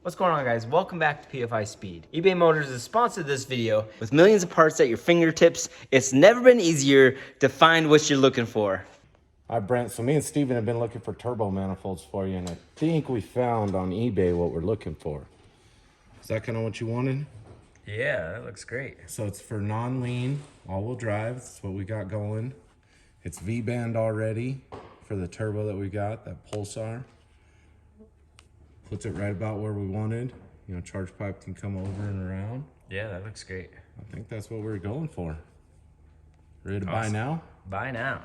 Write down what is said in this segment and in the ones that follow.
What's going on, guys? Welcome back to Pfispeed. eBay Motors has sponsored this video with millions of parts at your fingertips. It's never been easier to find what you're looking for. All right, Brent, so me and Steven have been looking for turbo manifolds for you, and I think we found on eBay what we're looking for. Is that kind of what you wanted? Yeah, that looks great. So it's for non-lean, all-wheel drive. That's what we got going. It's V-band already for the turbo that we got, that pulsar. Puts it right about where we wanted. You know, charge pipe can come over and around. Yeah, that looks great. I think that's what we're going for. Ready to buy now? Buy now.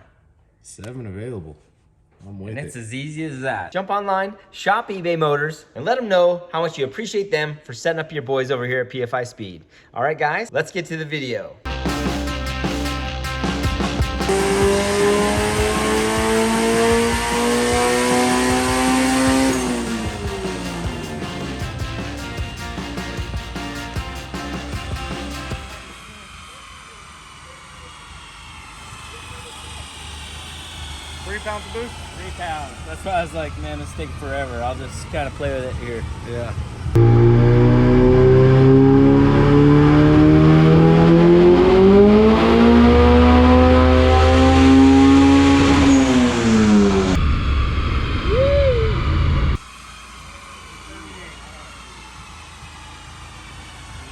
7 available. I'm with And it. it's as easy as that. Jump online, shop eBay Motors, and let them know how much you appreciate them for setting up your boys over here at Pfispeed. All right, guys, let's get to the video. £3 a boost? 3 pounds. That's why I was like, man, it's taking forever. I'll just kind of play with it here. Yeah.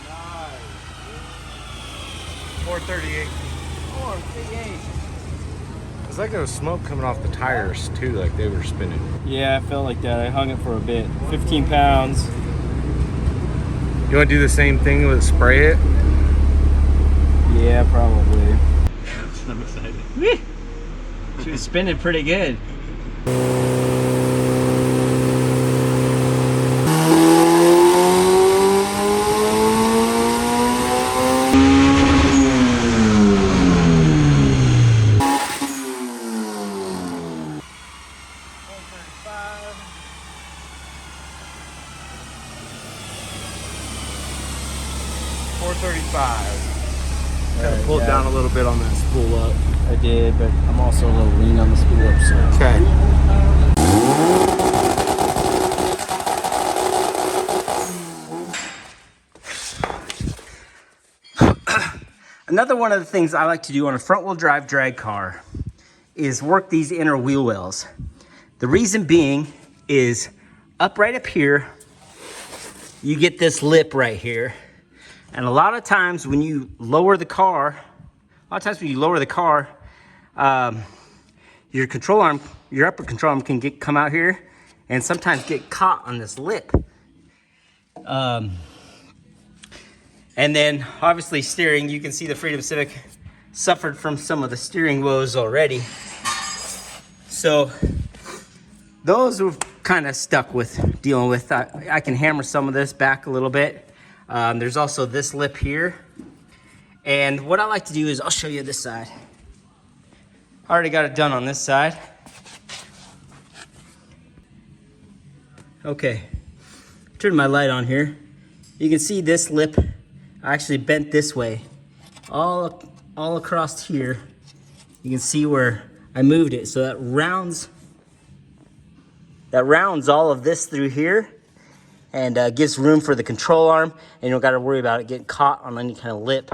Nice. 438. 438. It's like there was smoke coming off the tires too, like they were spinning. Yeah, I felt like that. I hung it for a bit. 15 pounds. You want to do the same thing with spray it? Yeah, probably. I'm excited. She was spinning pretty good. Kind of pulled down a little bit on that spool up. I did, but I'm also a little lean on the spool up, so. Okay. Another one of the things I like to do on a front wheel drive drag car is work these inner wheel wells. The reason being is right up here, you get this lip right here. And a lot of times when you lower the car, your control arm, your upper control arm can come out here and sometimes get caught on this lip. And then obviously steering, you can see the Freedom Civic suffered from some of the steering woes already. So those we've kind of stuck with dealing with. I can hammer some of this back a little bit. There's also this lip here. And what I like to do is, I'll show you this side. I already got it done on this side. Okay, turn my light on here. You can see this lip, I actually bent this way. All across here, you can see where I moved it. So that rounds all of this through here. And gives room for the control arm, and you don't got to worry about it getting caught on any kind of lip.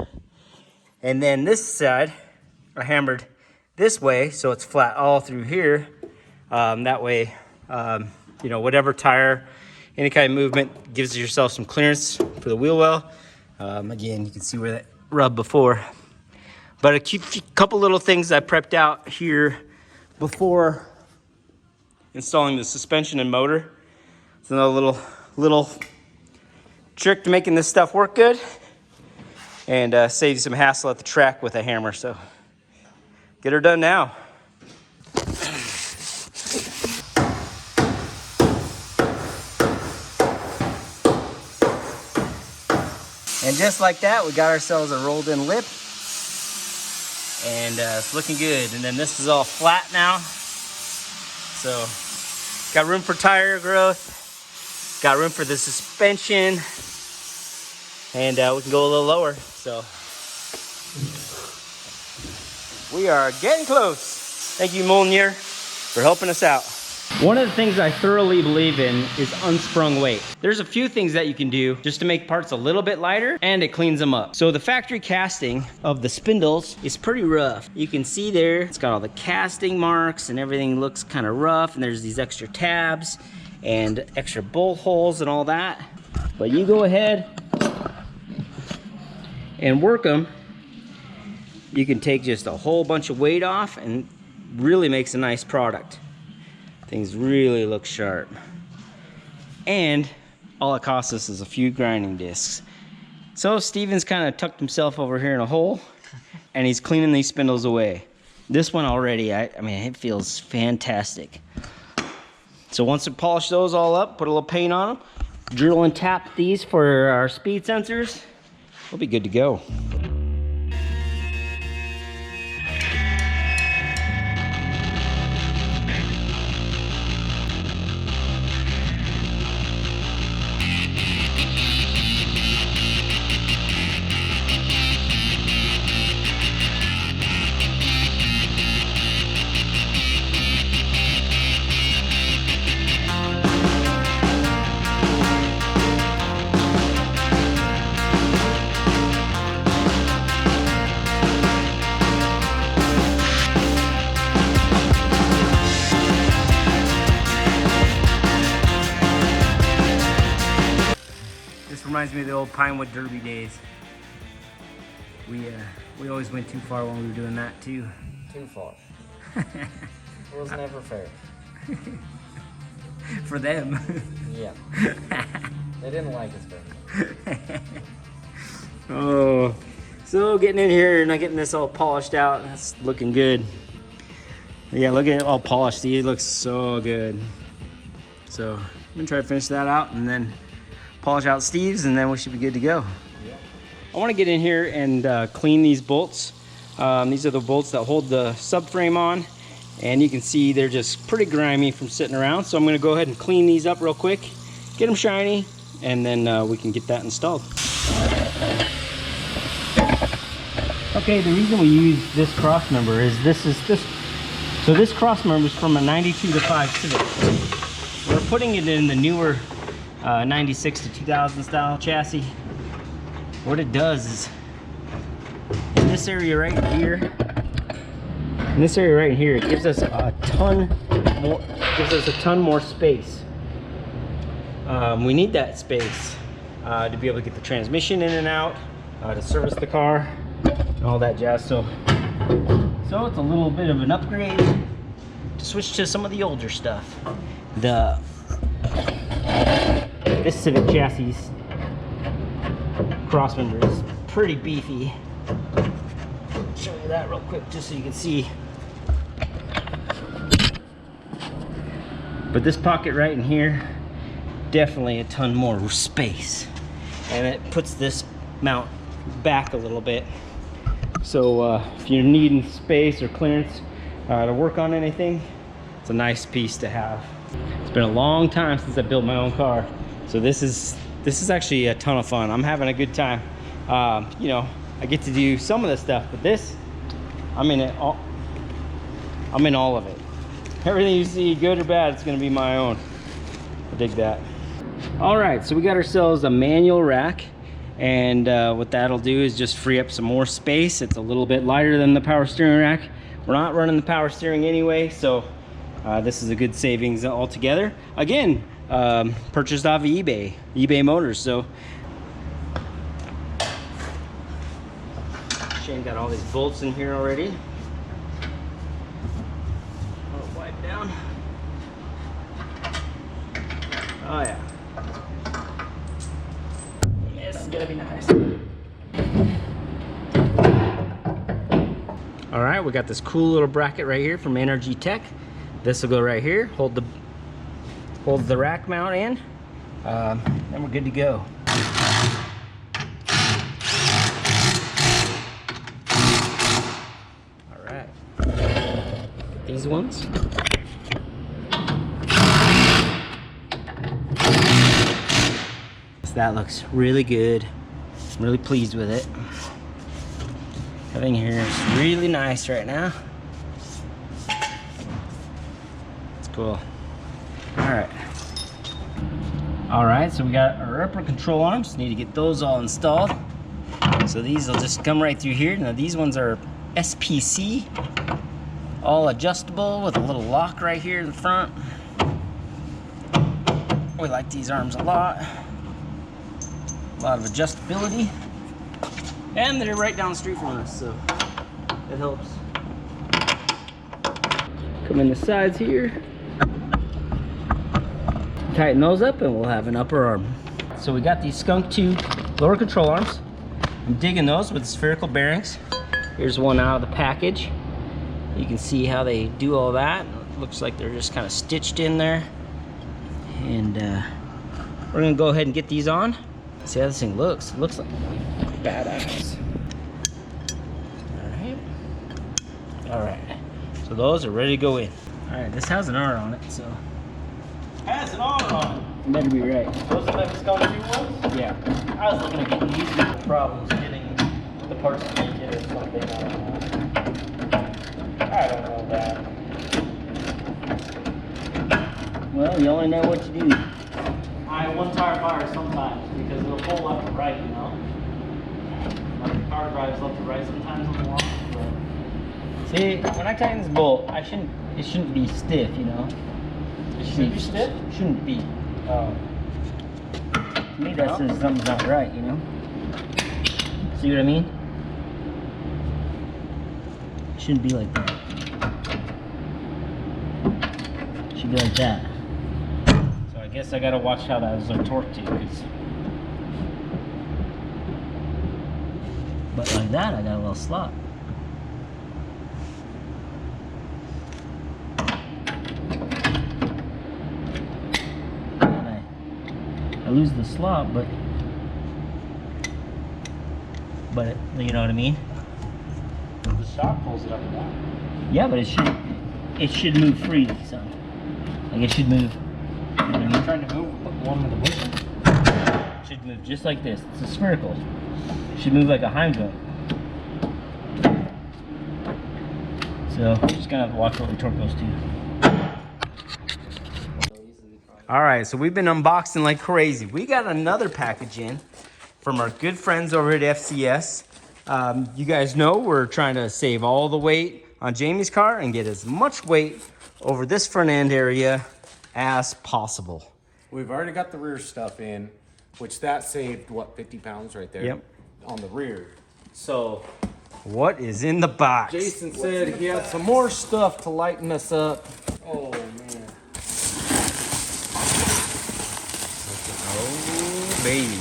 And then this side, I hammered this way, so it's flat all through here. That way, you know, whatever tire, any kind of movement, gives yourself some clearance for the wheel well. Again, you can see where that rubbed before. But a couple little things I prepped out here before installing the suspension and motor. It's another little trick to making this stuff work good and save you some hassle at the track with a hammer. So get her done now. And just like that, we got ourselves a rolled in lip, and it's looking good. And then this is all flat now, so got room for tire growth. Got room for the suspension, and we can go a little lower. So we are getting close. Thank you, Molnier, for helping us out. One of the things I thoroughly believe in is unsprung weight. There's a few things that you can do just to make parts a little bit lighter, and it cleans them up. So the factory casting of the spindles is pretty rough. You can see there, it's got all the casting marks and everything looks kind of rough, and there's these extra tabs and extra bolt holes and all that. But you go ahead and work them. You can take just a whole bunch of weight off and really makes a nice product. Things really look sharp. And all it costs us is a few grinding discs. So Steven's kind of tucked himself over here in a hole and he's cleaning these spindles away. This one already, I mean, it feels fantastic. So once we polish those all up, put a little paint on them, drill and tap these for our speed sensors, we'll be good to go. Reminds me of the old Pinewood Derby days. We always went too far when we were doing that too. Too far. It was never fair. For them. Yeah. They didn't like us very much. Oh, so getting in here and not getting this all polished out. That's looking good. Yeah, look at it all polished. See, it looks so good. So I'm gonna try to finish that out and then polish out Steve's, and then we should be good to go. Yeah. I want to get in here and clean these bolts. These are the bolts that hold the subframe on, and you can see they're just pretty grimy from sitting around. So I'm going to go ahead and clean these up real quick, get them shiny, and then we can get that installed. Okay, the reason we use this cross member is so this cross member is from a 92 to 5 Civic. We're putting it in the newer 96 to 2000 style chassis. What it does is in this area right here, it gives us a ton more space. We need that space to be able to get the transmission in and out, to service the car, and all that jazz. So it's a little bit of an upgrade to switch to some of the older stuff. This Civic chassis crossmember is pretty beefy. Show you that real quick just so you can see. But this pocket right in here, definitely a ton more space. And it puts this mount back a little bit. So if you're needing space or clearance to work on anything, it's a nice piece to have. It's been a long time since I built my own car. So this is actually a ton of fun. I'm having a good time. You know, I get to do some of this stuff, but this, I'm in all of it. Everything you see, good or bad, it's gonna be my own. I dig that. All right, so we got ourselves a manual rack, and what that'll do is just free up some more space. It's a little bit lighter than the power steering rack. We're not running the power steering anyway, so this is a good savings altogether. Again, purchased off of eBay Motors. So Shane got all these bolts in here already. I'll wipe down. Oh yeah, this is gonna be nice. All right, we got this cool little bracket right here from Energy Tech. This will go right here, hold the rack mount in, and we're good to go. All right, these ones. So that looks really good. I'm really pleased with it. Everything here is really nice right now. It's cool. All right, so we got our upper control arms. Need to get those all installed. So these will just come right through here. Now these ones are SPC, all adjustable with a little lock right here in the front. We like these arms a lot. A lot of adjustability. And they're right down the street from us, so it helps. Come in the sides here. Tighten those up and we'll have an upper arm. So we got these Skunk 2 lower control arms. I'm digging those with spherical bearings. Here's one out of the package. You can see how they do all that. It looks like they're just kind of stitched in there. And we're gonna go ahead and get these on. See how this thing looks. It looks like badass. All right. So those are ready to go in. All right, this has an R on it, so. Has an R on it. Better be right. Those are the Skunk 2 ones? Yeah. I was looking at getting these problems getting the parts to make it or something. I don't know that. Well, you only know what you do. I one tire fire sometimes because it'll pull left to right, you know. Like the car drives left to right sometimes on the lawn. See, when I tighten this bolt, it shouldn't be stiff, you know. It should be stiff? Shouldn't be. Oh. To me, that says something's not right, you know. See what I mean? It shouldn't be like that. It should be like that. So I guess I gotta watch how those are torqued to, but like that, I got a little slot. I lose the slot, but you know what I mean? The shock pulls it up and down. Yeah, but it should move freely, so like it should move. You know what I mean? Trying to move one with the bushing. It should move just like this. It's a spherical. It should move like a Heimdall. So just gonna have to watch what we torque those to. All right, so we've been unboxing like crazy. We got another package in from our good friends over at FCS. You guys know we're trying to save all the weight on Jamie's car and get as much weight over this front end area as possible. We've already got the rear stuff in, which that saved, what, 50 pounds right there? Yep. On the rear. So what is in the box? Jason said he had some more stuff to lighten us up. Oh, man. Oh, baby.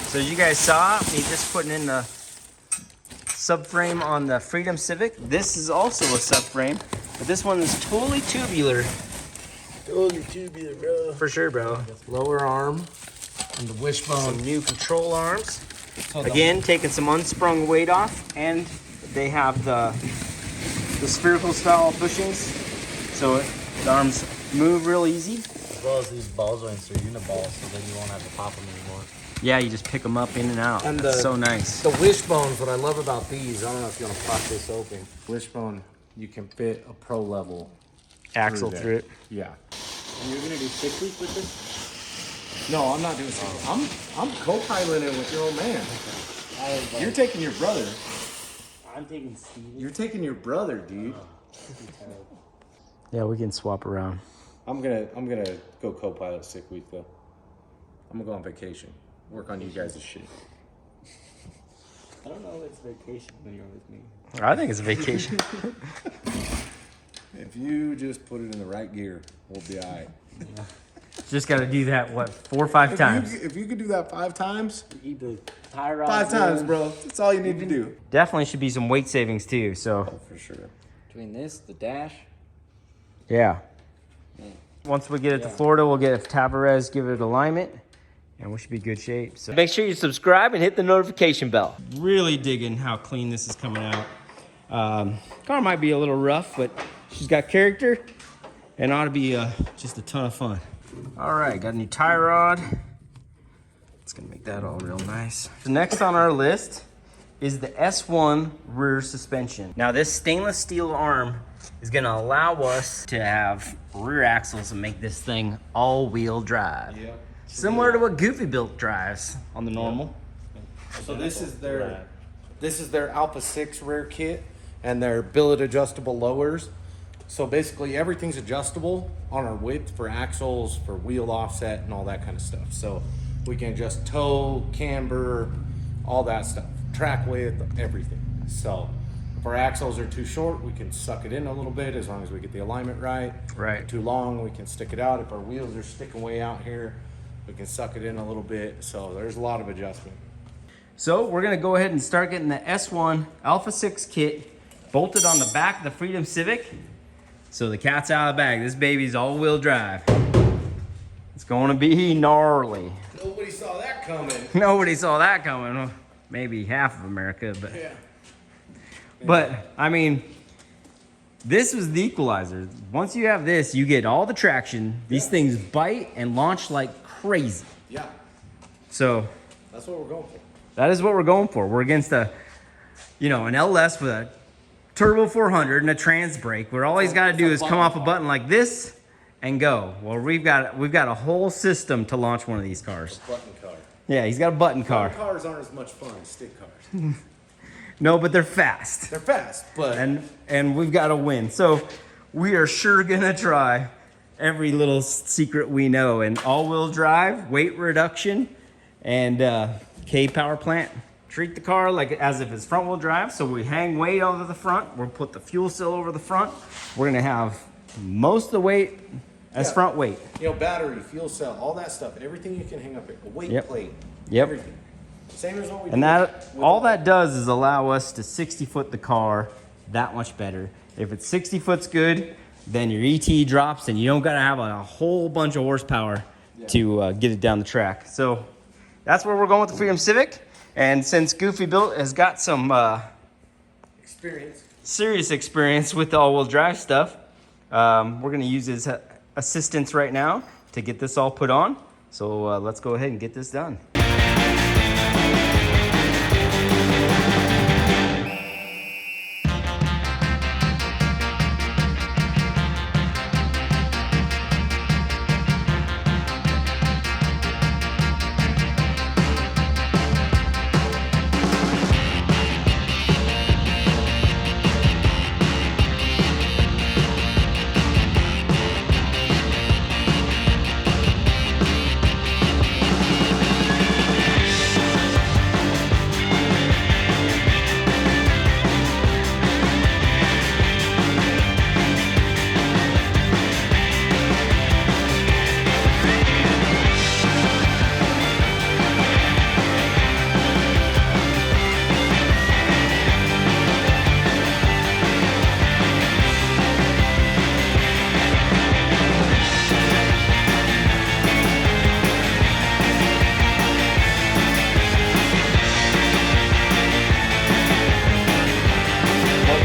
So you guys saw me just putting in the subframe on the Freedom Civic. This is also a subframe, but this one is totally tubular. Totally tubular, bro. For sure, bro. Lower arm and the wishbone. Some new control arms. Again, taking some unsprung weight off, and they have the spherical style bushings, so the arms move real easy. As well as these ball joints are uniballs, so then you won't have to pop them anymore. Yeah, you just pick them up in and out. And That's so nice. The wishbones, what I love about these, I don't know if you want to pop this open. Wishbone, you can fit a pro level Axle through it. Yeah. And you're gonna do 6 weeks with this? No, I'm not doing something. I'm co-piloting with your old man. You're taking your brother. I'm taking Steven. You're taking your brother, dude. Yeah, we can swap around. I'm gonna go co-pilot 6 weeks though. I'm gonna go on vacation. Work on you guys' shit. I don't know if it's vacation when you're with me. I think it's a vacation. If you just put it in the right gear, we'll be all right. Yeah. Just got to do that, what, 4 or 5 times? If you could do that 5 times, You need the tie rods 5 times, in. bro. That's all you need to do. Definitely should be some weight savings too, so. Oh, for sure. Between this, the dash. Yeah. Once we get it to Florida, we'll get a Tavares, give it alignment, and we should be in good shape. So make sure you subscribe and hit the notification bell. Really digging how clean this is coming out. Car might be a little rough, but she's got character and ought to be just a ton of fun. All right, got a new tie rod. It's gonna make that all real nice. So next on our list is the S1 rear suspension. Now this stainless steel arm is gonna allow us to have rear axles and make this thing all-wheel drive. Yep. Similar to what Goofy Built drives on the normal. So this is their Alpha 6 rear kit and their billet adjustable lowers. So basically everything's adjustable on our width for axles, for wheel offset and all that kind of stuff. So we can adjust toe, camber, all that stuff, track width, everything. So if our axles are too short, we can suck it in a little bit as long as we get the alignment right. Right. If too long, we can stick it out. If our wheels are sticking way out here, we can suck it in a little bit. So there's a lot of adjustment. So we're gonna go ahead and start getting the S1 Alpha 6 kit bolted on the back of the Freedom Civic. So the cat's out of the bag. This baby's all-wheel drive. It's gonna be gnarly. Nobody saw that coming. Nobody saw that coming. Well, maybe half of America, but Yeah. but I mean, this was the equalizer. Once you have this, you get all the traction. These things bite and launch like crazy. Yeah. So That's what we're going for. that is what we're going for. We're against an LS with a turbo 400 and a trans brake, where all he's got to do is come off a button like this and go. Well, we've got a whole system to launch one of these cars. Button car. Yeah, he's got a button car. Cars aren't as much fun as stick cars. No, but they're fast. They're fast, but And we've got to win. So we are sure gonna try every little secret we know. And all-wheel drive, weight reduction, and K power plant. Treat the car like as if it's front-wheel drive. So we hang weight over the front. We'll put the fuel cell over the front. We're gonna have most of the weight as front weight. battery, fuel cell, all that stuff, everything you can hang up here, a weight Yep. plate, Yep. everything. Same as what we And do that with all that does is allow us to 60-foot the car that much better. If it's 60 foot's good, then your ET drops and you don't gotta have a whole bunch of horsepower to get it down the track. So that's where we're going with the Freedom Civic. And since Goofy Built has got some experience. serious experience with the all-wheel drive stuff, we're gonna use his assistance right now to get this all put on. So let's go ahead and get this done.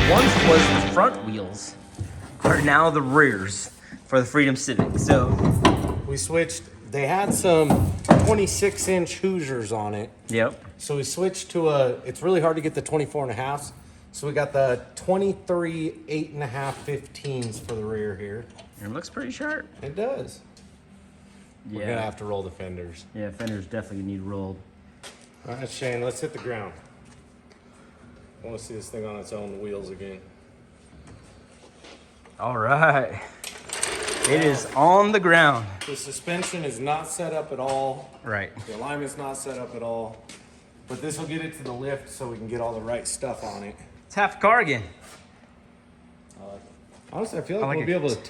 Once was the front wheels are now the rears for the Freedom Civic. So We switched, they had some 26-inch Hoosiers on it. yep. So we switched to it's really hard to get the 24.5s. So we got the 23 8.5 15s for the rear here. It looks pretty sharp. It does. We're gonna Yeah. have to roll the fenders. Yeah, fenders definitely need rolled. All right, Shane, let's hit the ground. I want to see this thing on its own wheels again. All right. It is on the ground. The suspension is not set up at all. Right. The alignment's not set up at all. But this will get it to the lift so we can get all the right stuff on it. It's half a car again. Honestly, I feel like, like we'll it. be able to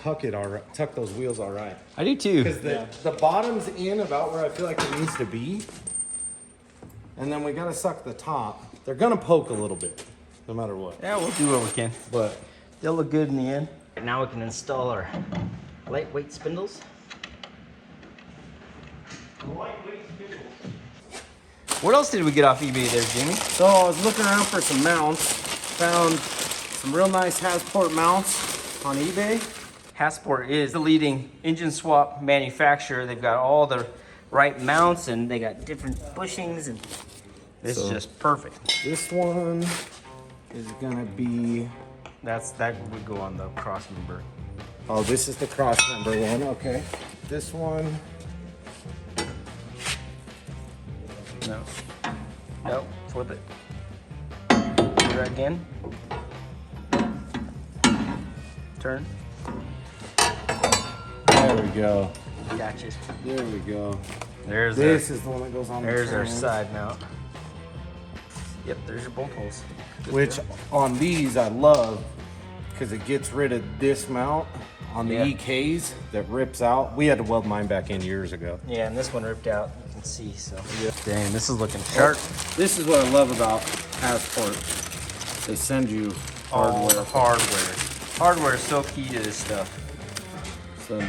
tuck those wheels all right. I do too. Because the bottom's in about where I feel like it needs to be. And then we gotta suck the top. They're gonna poke a little bit, no matter what. Yeah, we'll do what we can. But They'll look good in the end. Now we can install our lightweight spindles. What else did we get off eBay there, Jimmy? so I was looking around for some mounts. Found some real nice Hasport mounts on eBay. Hasport is the leading engine swap manufacturer. They've got all the right mounts and they got different bushings, and this is just perfect. This one is gonna be That would go on the cross member. Oh, this is the cross member one. Okay. This one. No. Nope. Flip it. Do that again. Turn. There we go. Gotcha. There we go. There's This is the one that goes on. There's the our frame. side mount. Yep, there's your bolt holes. Good Which to go. on these I love because it gets rid of this mount on the Yeah. EKs that rips out. We had to weld mine back in years ago. Yeah, and this one ripped out. You can see. So dang, this is looking sharp. This is what I love about Assport. They send you All the hardware. hardware is so key to this stuff. So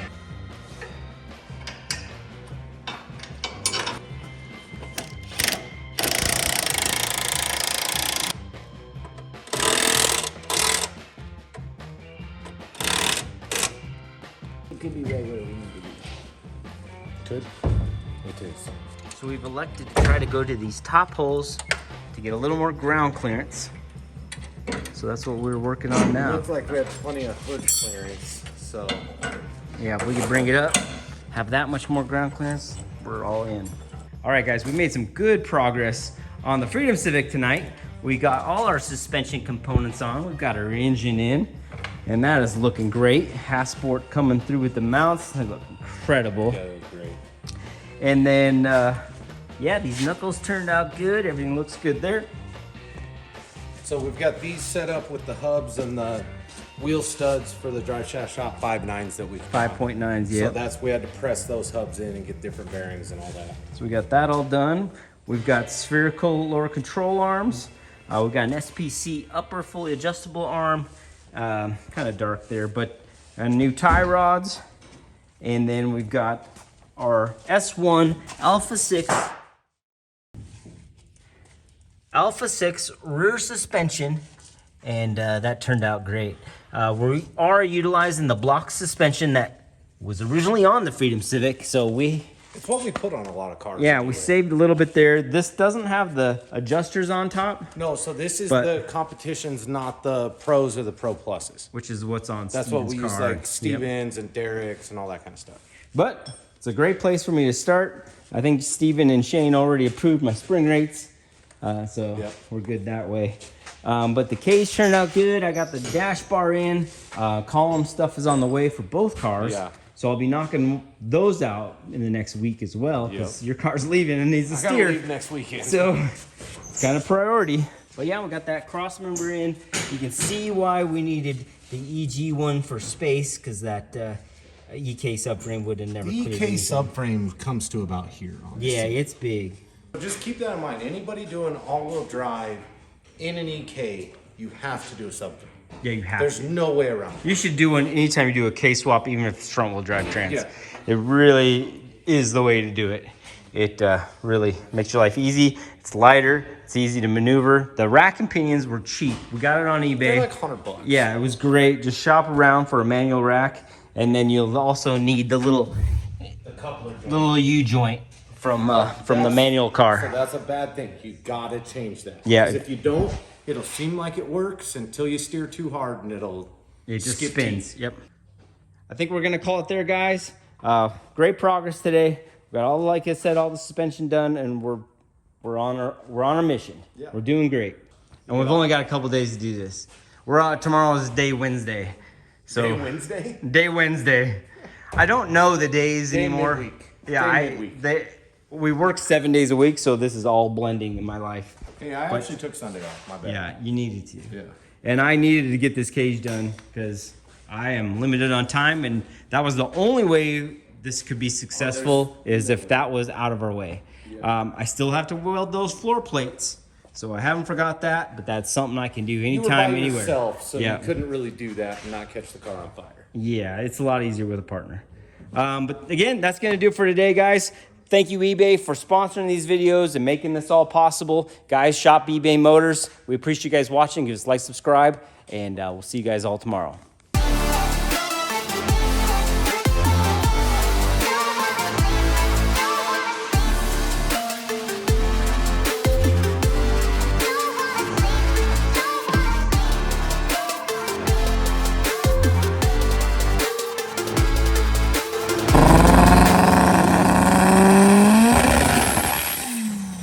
It could be right where we need to be. good. It is. So we've elected to try to go to these top holes to get a little more ground clearance. So that's what we're working on now. Looks like we have plenty of hood clearance. So Yeah, if we can bring it up, have that much more ground clearance, we're all in. All right, guys, we made some good progress on the Freedom Civic tonight. We got all our suspension components on. We've got our engine in, and that is looking great. Assport coming through with the mounts. They look incredible. yeah, that's great. And then, yeah, these knuckles turned out good. Everything looks good there. So we've got these set up with the hubs and the wheel studs for the drive shaft shop 5.9s that we've got. 5.9s, So yeah. we had to press those hubs in and get different bearings and all that. So we got that all done. We've got spherical lower control arms. We've got an SPC upper fully adjustable arm. Kind of dark there, but new tie rods. And then we've got our S1 Alpha 6 rear suspension, and that turned out great. We are utilizing the block suspension that was originally on the Freedom Civic, so It's what we put on a lot of cars. yeah, we anyway. saved a little bit there. This doesn't have the adjusters on top, No, so this is But- the competitions, not the pros or the pro pluses. which is what's on That's what we Steven's use, car. like Yep. Stevens and Derek's and all that kind of stuff. But it's a great place for me to start. I think Steven and Shane already approved my spring rates, so Yep. we're good that way. But the cage turned out good. I got the dash bar in. Column stuff is on the way for both cars. Yeah. So I'll be knocking those out in the next week as well, because Yep. your car's leaving and needs a I gotta steer. leave next weekend. So it's kind of priority. But yeah, we got that cross member in. You can see why we needed the EG one for space, because that EK subframe would have never the cleared EK anything. subframe comes to about here. Honestly. Yeah, it's big. Just keep that in mind. Anybody doing all-wheel drive in an EK, you have to do a subframe. Yeah, you have There's to. no way around it. You should do one anytime you do a K swap, even if it's front wheel drive trans. Yeah. It really is the way to do it. It really makes your life easy. It's lighter. It's easy to maneuver. The rack and pinions were cheap. We got it on eBay. They're like $100. Yeah, it was great. Just shop around for a manual rack, and then you'll also need the little U joint from the manual So car. that's a bad thing. You gotta change that. Yeah. 'Cause if you don't, it'll seem like it works until you steer too hard and it'll It just skip spins. teeth. Yep. I think we're gonna call it there, guys. Great progress today. We got all, like I said, all the suspension done, and we're on our mission. Yeah. We're doing great, and we've only got a couple days to do this. Tomorrow is day Wednesday, so Day Wednesday? Day Wednesday. I don't know the days Day anymore. midweek. Yeah, Day midweek. we work 7 days a week, so this is all blending in my life. Hey, I actually took Sunday off. My bad. Yeah, you needed to. Yeah. And I needed to get this cage done because I am limited on time, and that was the only way this could be successful is if that was out of our way. I still have to weld those floor plates, so I haven't forgot that, but that's something I can do You were anytime, by anywhere. yourself, so Yeah. you couldn't really do that and not catch the car on fire. Yeah, it's a lot easier with a partner. But again, that's going to do it for today, guys. Thank you, eBay, for sponsoring these videos and making this all possible. Guys, shop eBay Motors. We appreciate you guys watching. Give us a like, subscribe, and we'll see you guys all tomorrow.